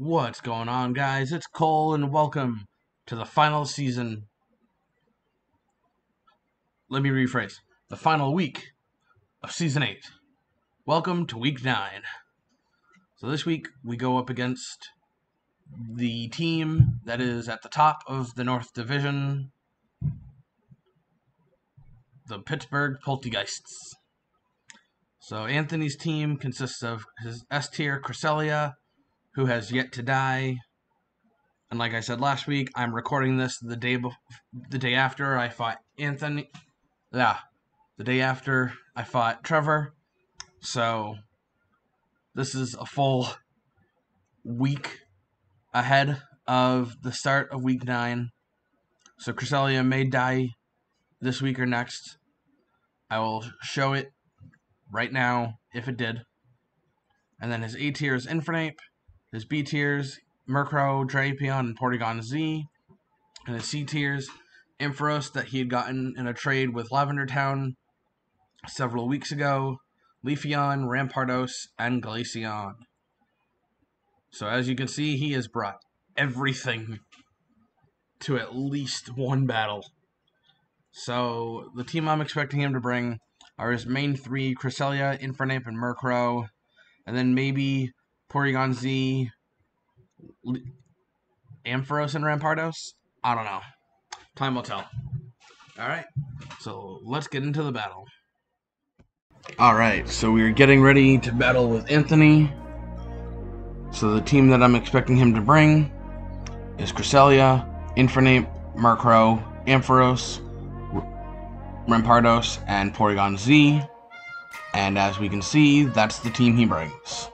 What's going on, guys? It's Cole, and welcome to the final season. Let me rephrase. The final week of Season 8. Welcome to Week 9. So this week, we go up against the team that is at the top of the North Division, the Pittsburgh Polteageists. So Anthony's team consists of his S-tier Cresellia, who has yet to die. And like I said last week, I'm recording this the day after I fought Anthony. Yeah, the day after I fought Trevor. So this is a full week ahead of the start of Week 9. So Cresellia may die this week or next. I will show it right now if it did. And then his A tier is Infernape. His B tiers, Murkrow, Drapion, and Porygon-Z. And his C tiers, Ampharos that he had gotten in a trade with Lavender Town several weeks ago, Leafeon, Rampardos, and Glaceon. So as you can see, he has brought everything to at least one battle. So the team I'm expecting him to bring are his main three, Cresellia, Infernape, and Murkrow. And then maybe Porygon-Z, Ampharos, and Rampardos? I don't know. Time will tell. Alright, so let's get into the battle. Alright, so we're getting ready to battle with Anthony. So the team that I'm expecting him to bring is Cresellia, Infernape, Murkrow, Ampharos, Rampardos, and Porygon-Z. And as we can see, that's the team he brings.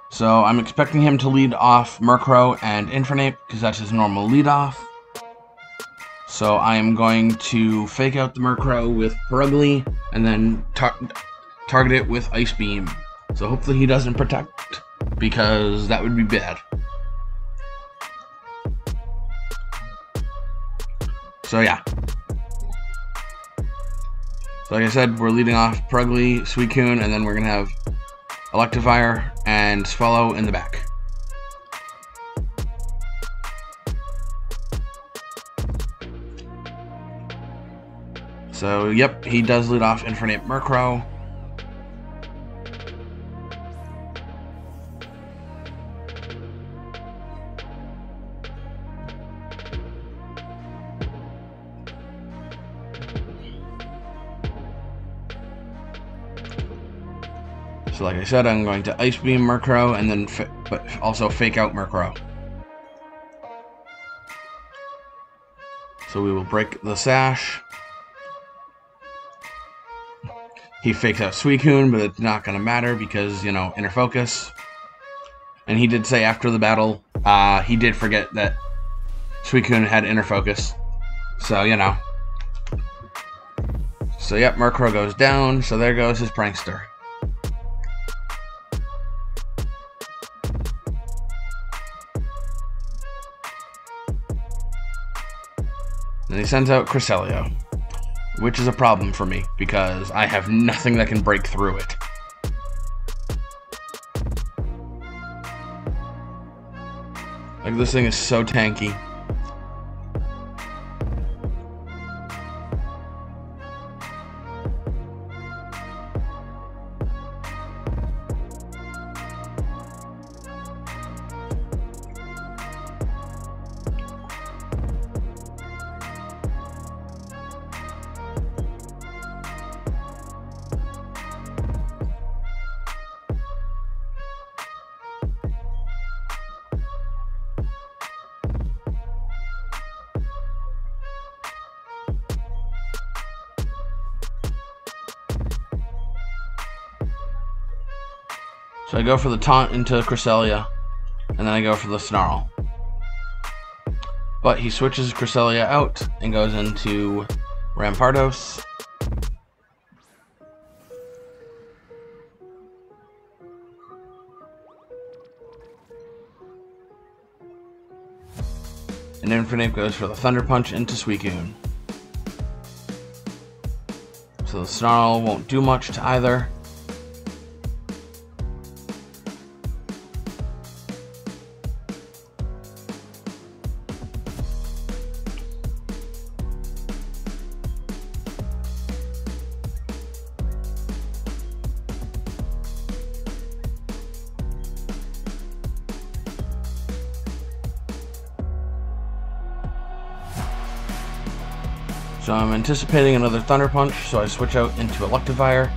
So I'm expecting him to lead off Murkrow and Infernape, because that's his normal lead off. So I am going to fake out the Murkrow with Purugly, and then target it with Ice Beam. So hopefully he doesn't protect, because that would be bad. So yeah. So like I said, we're leading off Purugly, Suicune, and then we're going to have Electivire and Swellow in the back. So, yep, he does lead off Infernape Murkrow. So like I said, I'm going to Ice Beam Murkrow and then but also fake out Murkrow. So we will break the sash. He fakes out Suicune, but it's not going to matter because, you know, inner focus. And he did say after the battle, he did forget that Suicune had inner focus. So, you know. So, yep, Murkrow goes down. So there goes his prankster. And he sends out Cresellia, which is a problem for me, because I have nothing that can break through it. Like, this thing is so tanky. So I go for the taunt into Cresellia, and then I go for the snarl. But he switches Cresellia out and goes into Rampardos. And Infernape goes for the Thunder Punch into Suicune. So the Snarl won't do much to either. So I'm anticipating another Thunder Punch, so I switch out into Electivire.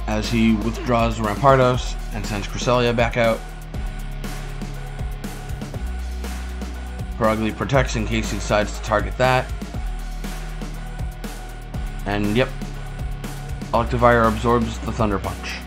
As he withdraws Rampardos and sends Cresellia back out. Purugly protects in case he decides to target that. And yep, Electivire absorbs the Thunder Punch.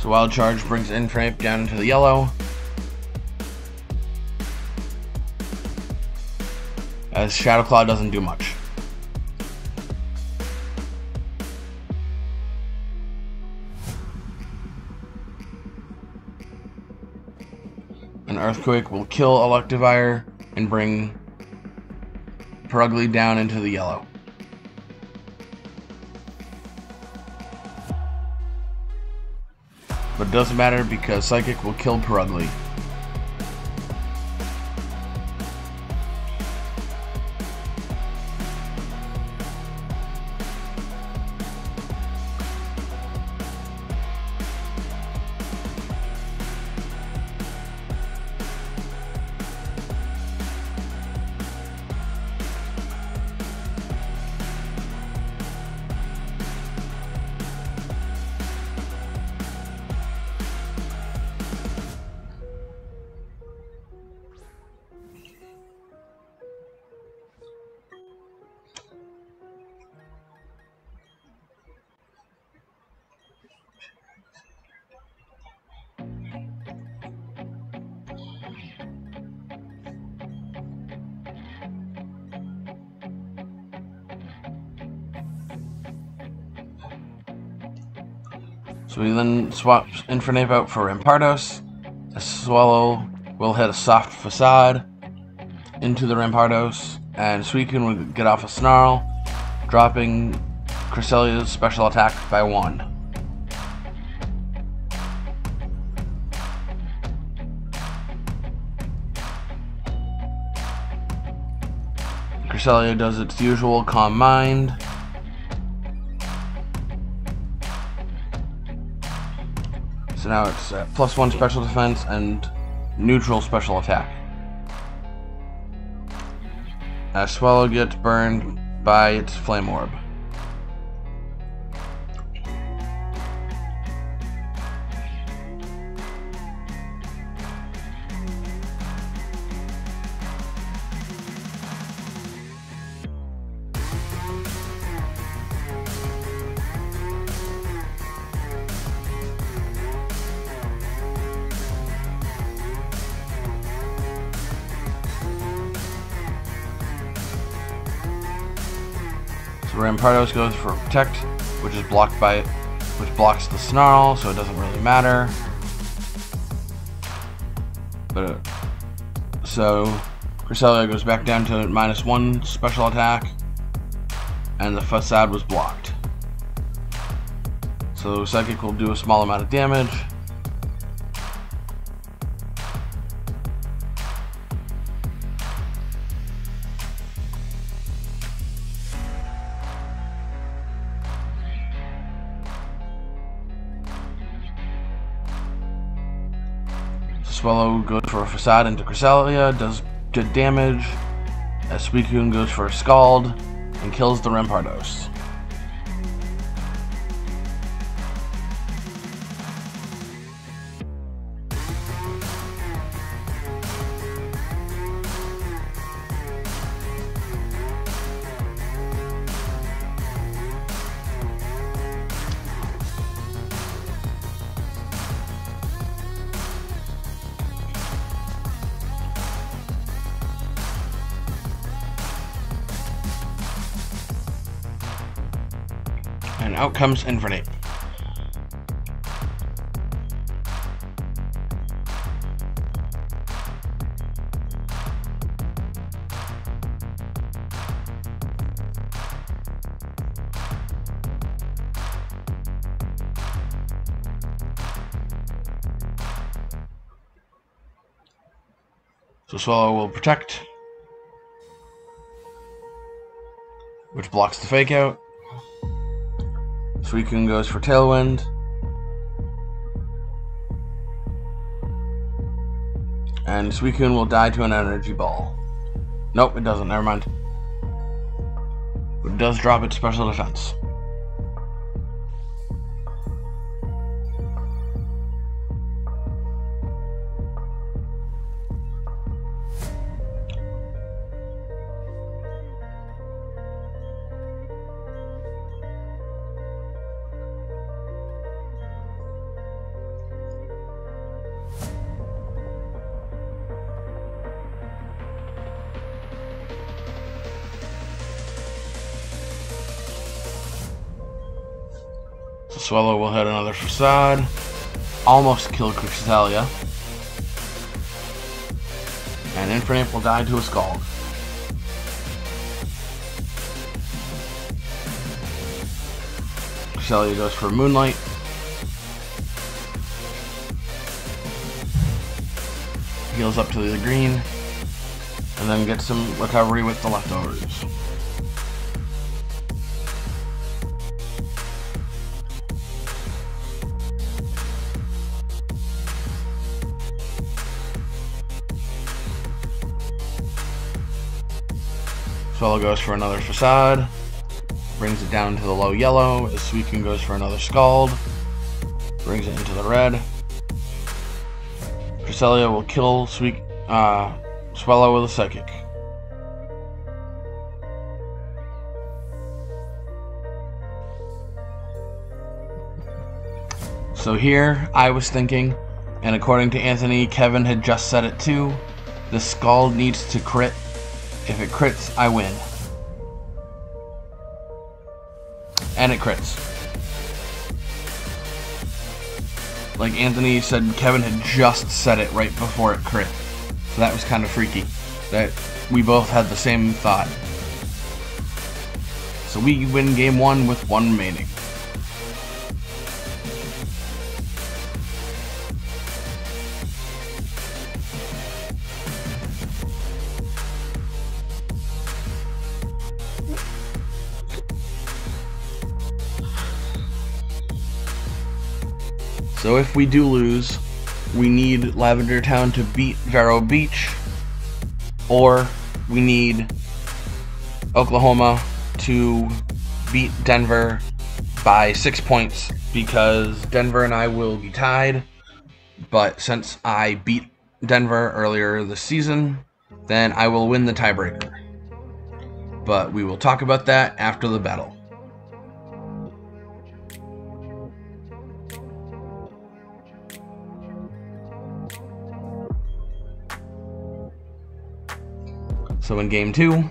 So Wild Charge brings Infernape down into the yellow. As Shadow Claw doesn't do much. An Earthquake will kill Electivire and bring Purugly down into the yellow. But it doesn't matter because Psychic will kill Purugly. So he then swaps Infernape out for Rampardos. A Swellow will hit a soft facade into the Rampardos, and Suicune will get off a Snarl, dropping Cresellia's special attack by 1. Cresellia does its usual Calm Mind. So now it's +1 special defense and neutral special attack. As Swellow gets burned by its Flame Orb. Rampardos goes for Protect, which is blocked by which blocks the Snarl, so it doesn't really matter. But so Cresellia goes back down to -1 special attack, and the facade was blocked. So Psychic will do a small amount of damage. Swellow goes for a Facade into Cresellia, does good damage, as Suicune goes for a Scald and kills the Rampardos. And out comes Infernape. So Swellow will protect, which blocks the fake out. Suicune goes for Tailwind. And Suicune will die to an energy ball. Nope, it doesn't, never mind. But it does drop its special defense. So Swellow will hit another Facade. Almost kill Cresellia. And Infernape will die to a Scald. Cresellia goes for Moonlight. Heals up to the green. And then gets some recovery with the leftovers. Swellow goes for another Facade, brings it down to the low yellow, as Suicune goes for another Scald, brings it into the red. Cresellia will kill Swellow with a Psychic. So here, I was thinking, and according to Anthony, Kevin had just said it too, the Scald needs to crit. If it crits, I win. And it crits. Like Anthony said, Kevin had just said it right before it crit. So that was kind of freaky. That we both had the same thought. So we win game 1 with 1 remaining. So if we do lose, we need Lavender Town to beat Vero Beach, or we need Oklahoma to beat Denver by 6 points, because Denver and I will be tied, but since I beat Denver earlier this season, then I will win the tiebreaker. But we will talk about that after the battle. So in game 2,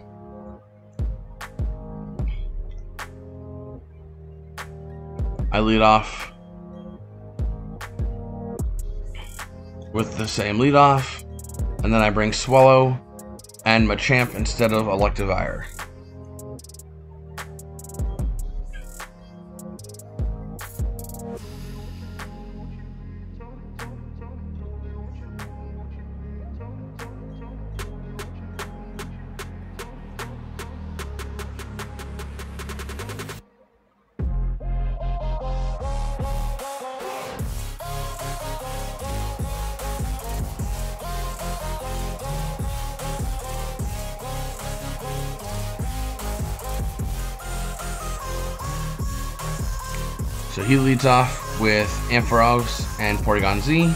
I lead off with the same lead off, and then I bring Swellow and Machamp instead of Electivire. So he leads off with Ampharos and Porygon-Z.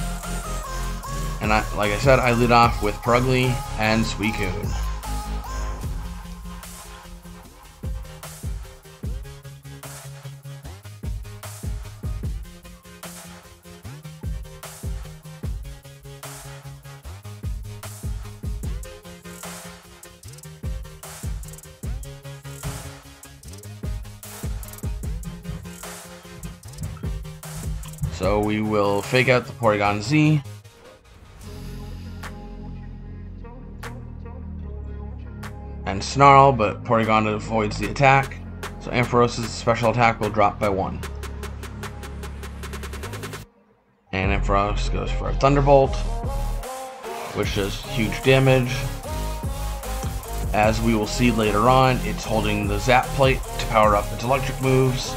And like I said, I lead off with Purugly and Suicune. So we will fake out the Porygon-Z. And Snarl, but Porygon avoids the attack. So Ampharos' special attack will drop by 1. And Ampharos goes for a Thunderbolt. which does huge damage. As we will see later on, it's holding the Zap Plate to power up its electric moves.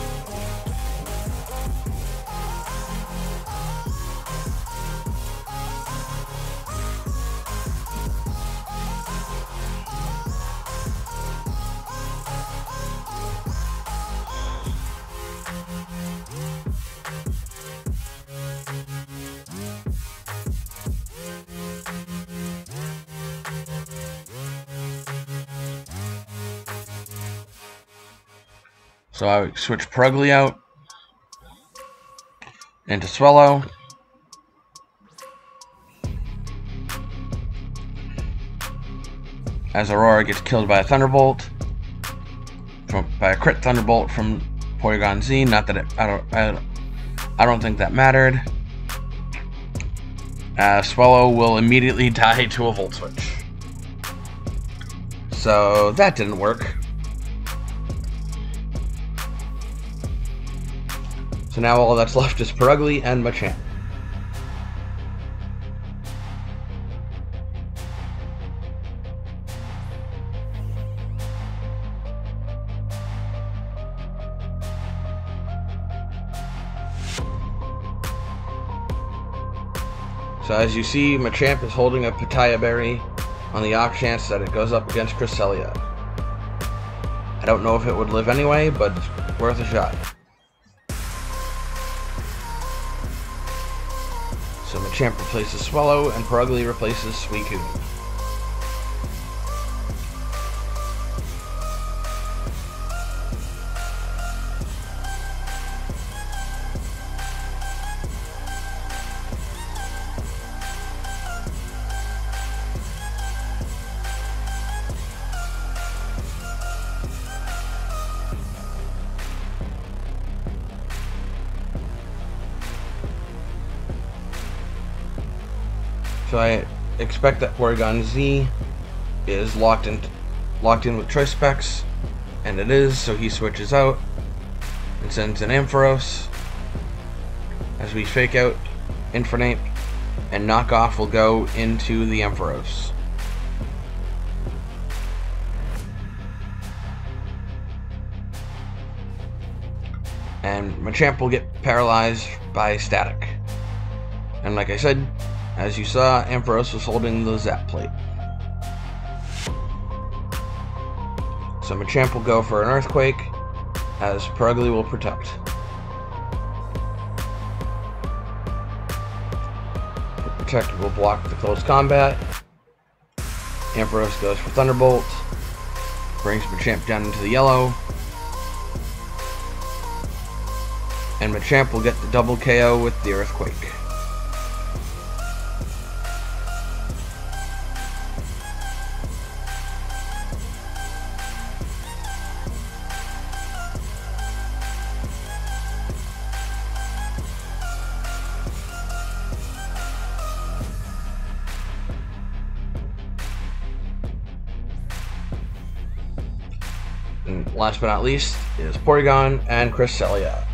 So I would switch Purugly out into Swellow. As Aurora gets killed by a Thunderbolt, by a crit Thunderbolt from Porygon-Z. Not that I don't think that mattered. Swellow will immediately die to a Volt Switch. So that didn't work. So now all that's left is Purugly and Machamp. So as you see, Machamp is holding a Pitaya Berry on the off chance that it goes up against Cresellia. I don't know if it would live anyway, but it's worth a shot. So Machamp replaces Swellow, and Purugly replaces Suicune. So I expect that Porygon-Z is locked in with Choice Specs, and it is, so he switches out and sends an Ampharos. As we fake out Infernape, and Knockoff will go into the Ampharos. And Machamp will get paralyzed by Static. And like I said, as you saw, Ampharos was holding the Zap Plate. So Machamp will go for an Earthquake, as Purugly will protect. Protect will block the close combat. Ampharos goes for Thunderbolt, brings Machamp down into the yellow. And Machamp will get the double KO with the Earthquake. And last but not least is Porygon and Cresellia.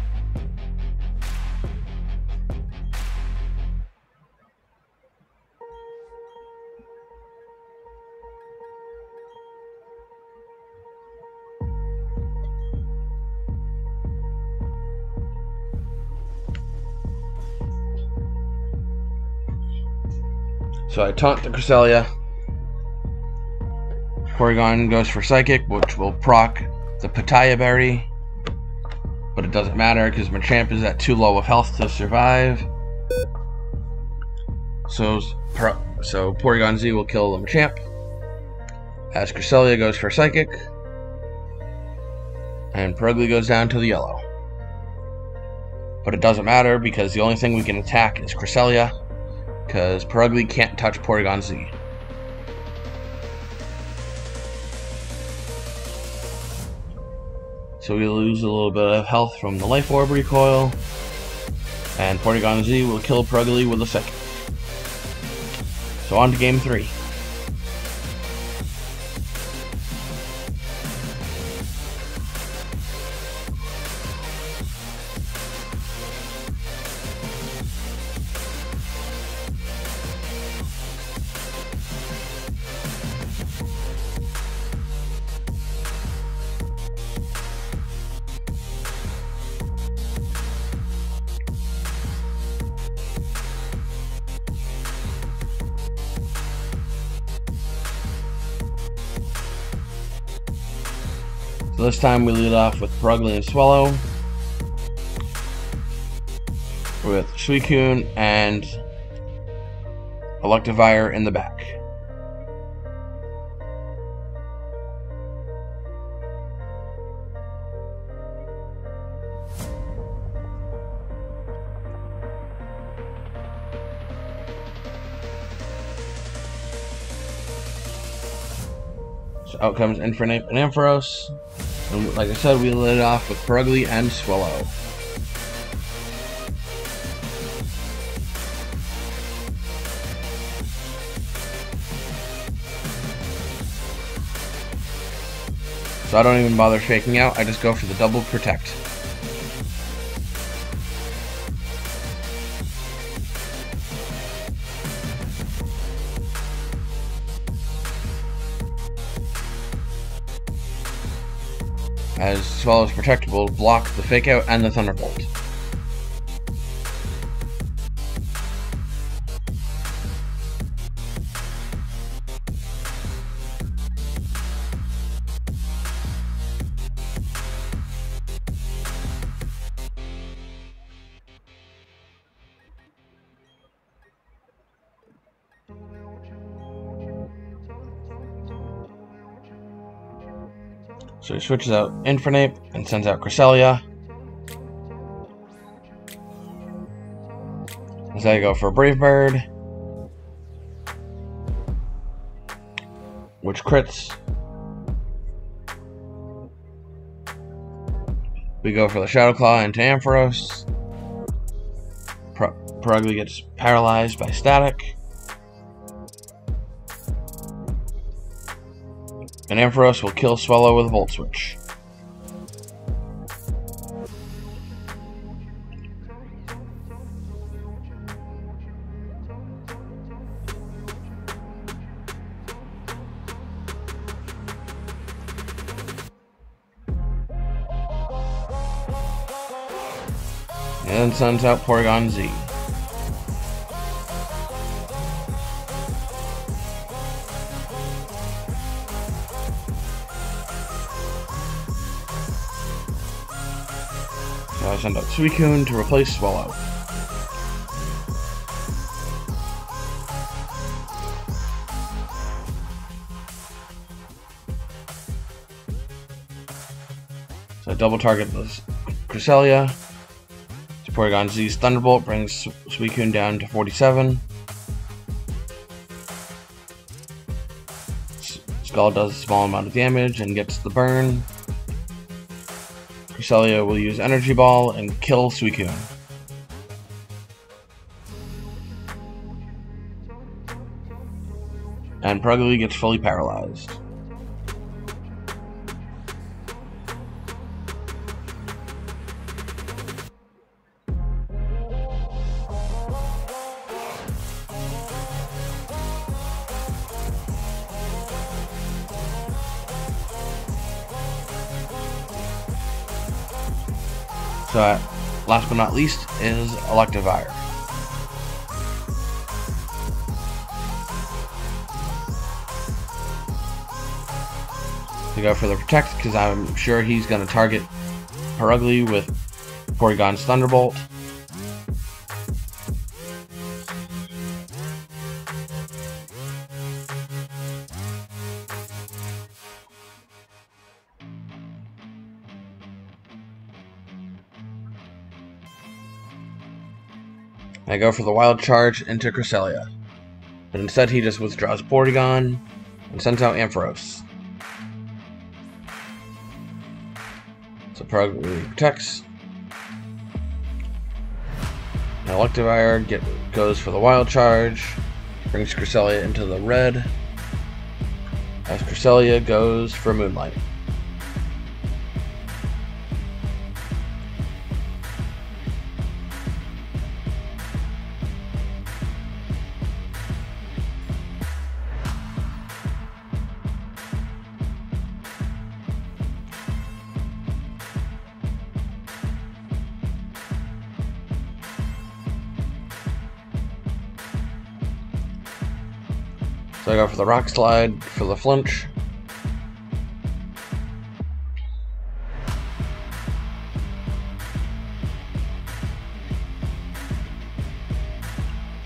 So I taunt the Cresellia. Porygon goes for Psychic, which will proc the Pitaya Berry, but it doesn't matter because Machamp is at too low of health to survive. So Porygon-Z will kill the Machamp, as Cresellia goes for Psychic, and Purugly goes down to the yellow. But it doesn't matter because the only thing we can attack is Cresellia, because Purugly can't touch Porygon-Z. So we lose a little bit of health from the Life Orb recoil, and Porygon-Z will kill Purugly with a Psychic. So on to Game 3. So this time we lead off with Purugly and Swellow, with Suicune and Electivire in the back. So out comes Infernape and Ampharos. And like I said, we lit it off with Purugly and Swellow. So I don't even bother faking out, I just go for the double protect. As Swellow's protect will block the fake out and the Thunderbolt. So he switches out Infernape and sends out Cresellia. As I go for Brave Bird, which crits. We go for the Shadow Claw into Ampharos. Purugly gets paralyzed by static. And Ampharos will kill Swellow with a Volt Switch. And sends out Porygon-Z. So I send out Suicune to replace Swellow. So I double target the Cresellia. Porygon-Z's Thunderbolt brings Suicune down to 47. Skull does a small amount of damage and gets the burn. Cresellia will use Energy Ball and kill Suicune. And Purugly gets fully paralyzed. So last but not least is Electivire. To go for the protect, because I'm sure he's going to target Purugly with Porygon's Thunderbolt. I go for the Wild Charge into Cresellia, but instead he just withdraws Porygon and sends out Ampharos. So Purugly protects. Now Electivire goes for the Wild Charge, brings Cresellia into the red, as Cresellia goes for Moonlight. So I go for the Rock Slide for the flinch.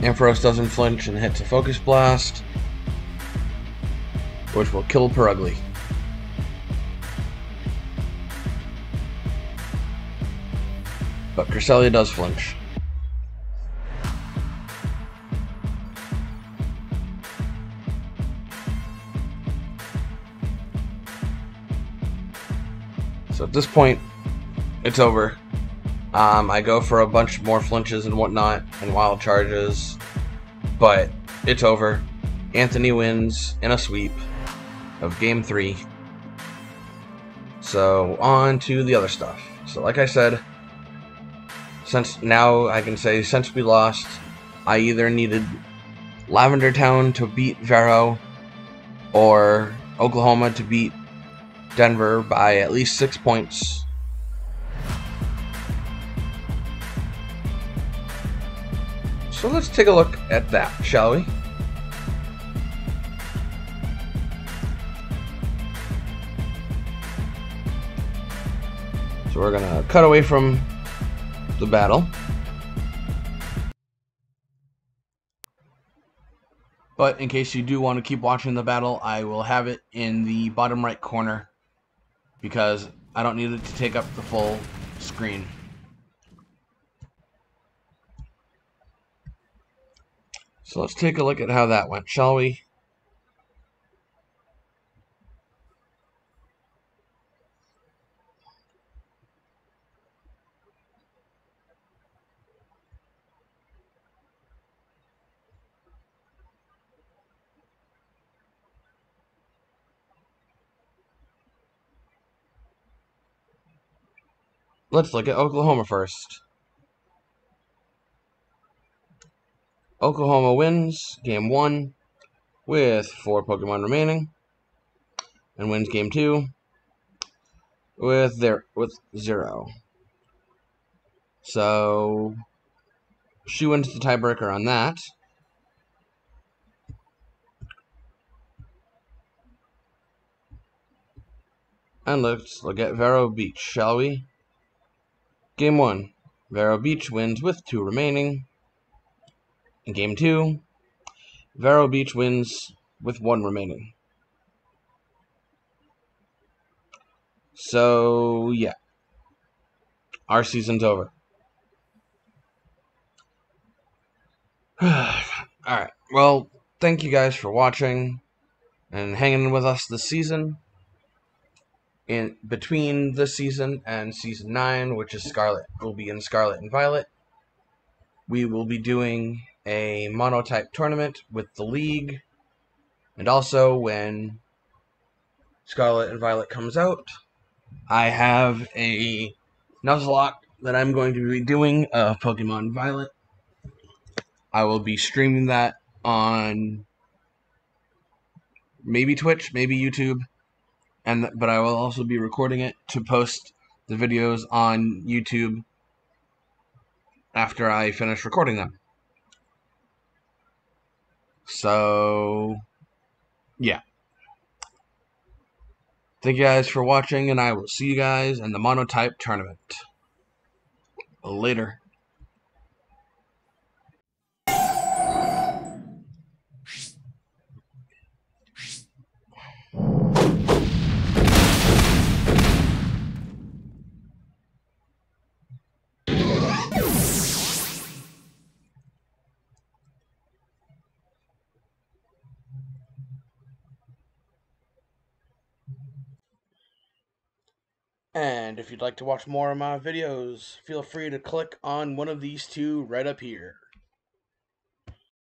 Ampharos doesn't flinch and hits a Focus Blast, which will kill Purugly. But Cresellia does flinch. So at this point, it's over. I go for a bunch more flinches and whatnot and wild charges, but it's over. Anthony wins in a sweep of Game 3. So on to the other stuff. So like I said, since now I can say since we lost, I either needed Lavender Town to beat Vero or Oklahoma to beat Denver by at least 6 points. So let's take a look at that, shall we? So we're gonna cut away from the battle. But in case you do want to keep watching the battle, I will have it in the bottom right corner because I don't need it to take up the full screen. So let's take a look at how that went, shall we? Let's look at Oklahoma first. Oklahoma wins Game 1 with 4 Pokemon remaining, and wins Game 2 with 0. So she wins the tiebreaker on that. And let's look at Vero Beach, shall we? Game 1, Vero Beach wins with 2 remaining. In Game 2, Vero Beach wins with 1 remaining. So, yeah. Our season's over. Alright, well, thank you guys for watching and hanging with us this season. In between this season and Season 9, which is Scarlet, will be in Scarlet and Violet, we will be doing a monotype tournament with the league. And also, when Scarlet and Violet comes out, I have a Nuzlocke that I'm going to be doing of Pokemon Violet. I will be streaming that on maybe Twitch, maybe YouTube, but I will also be recording it to post the videos on YouTube after I finish recording them. So, yeah. Thank you guys for watching, and I will see you guys in the monotype tournament. Later. And if you'd like to watch more of my videos, feel free to click on one of these two right up here.